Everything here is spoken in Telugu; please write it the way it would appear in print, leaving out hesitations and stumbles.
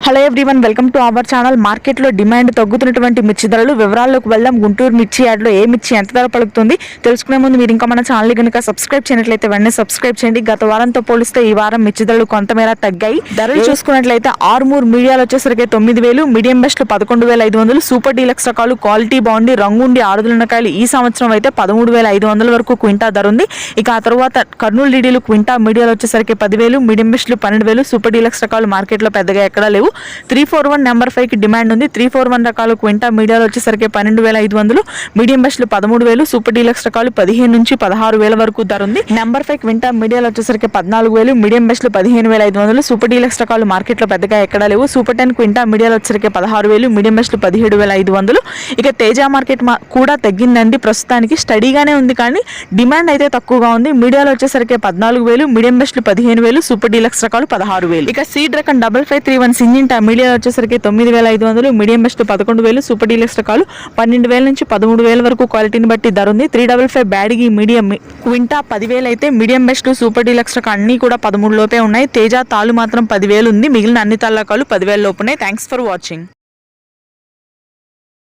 Hello everyone, welcome to our channel. మార్కెట్లో డిమాండ్ తగ్గుతున్నటువంటి మిర్చి ధరలు వివరాల్లోకి వెళ్దాం. గుంటూరు మిర్చి యార్డ్లో ఏ మిర్చి ఎంత ధర పలుకుతుంది తెలుసుకునే ముందు మీరు ఇంకా మన ఛానల్ కనుక సబ్స్క్రైబ్ చేయనట్లయితే వెంటనే సబ్స్క్రైబ్ చేయండి. గత వారంతో పోలిస్తే ఈ వారం మిర్చి ధరలు కొంతమేర తగ్గాయి. ధరలు చూసుకున్నట్లయితే ఆర్మూర్ మీడియాలు వచ్చేసరికి 9,000, మీడియం బెస్ట్ 11,500, సూపర్ డీలక్స్ రకాలు క్వాలిటీ బాగుండి రంగుండి ఆరుదలనకాయలు ఈ సంవత్సరం అయితే 13,500 వరకు క్వింటా ధర ఉంది. ఇక ఆ తర్వాత కర్నూలు డీడీలు క్వింటా మీడియాలు వచ్చేసరికి 10,000, మీడియం బెస్ట్లు 12,000, సూపర్ డీలక్స్ రకాలు మార్కెట్లో పెద్దగా ఎక్కడా లేవు. 341 నెంబర్ 5 కి డిమాండ్ ఉంది. 341 రకాలు క్వింటా మీడియాలో వచ్చేసరికి 12,500, మీడియం బెస్ట్లు 13,000, సూపర్ డీలక్స్ రకాలు 15 నుంచి 16,000 వరకు ధర ఉంది. నెంబర్ 5 క్వింటా మీడియాలో వచ్చేసరికి 14,000, మీడియం బెస్ట్లు 15,500, సూపర్ డీలక్స్ రకాలు మార్కెట్లో పెద్దగా ఎక్కడా లేవు. సూపర్ 10 క్వింటా మీడియాలో వచ్చేసరికి 16,000, మీడియం బెస్ట్లు 17,500. ఇక తేజ మార్కెట్ కూడా తగ్గిందండి, ప్రస్తుతానికి స్టడీగానే ఉంది కానీ డిమాండ్ అయితే తక్కువగా ఉంది. మీడియాలో వచ్చేసరికి 14,000, మీడియం బెస్ట్లు 15,000, సూపర్ డీలక్స్ రకాలు 16,000. ఇక సీడ్ రకం 5531 సింజింటా మీడియాలో వచ్చేసరికి 9,500, మీడియం బెస్ట్ 11,000, సూపర్ డీలక్స్ రకాలు 12,000 నుంచి 13,000 వరకు క్వాలిటీని బట్టి ధర ఉంది. 355 బ్యాడ్గి మీడియం క్వింటా 10,000 అయితే మీడియం బెస్ట్ సూపర్ డీలక్స్ రకాలు అన్ని కూడా 13 లోపే ఉన్నాయి. తేజ తాలు మాత్రం 10,000 ఉంది. మిగిలిన అన్ని తాళ్ళ రకాలు 10,000 లోపు ఉన్నాయి. Thanks for watching.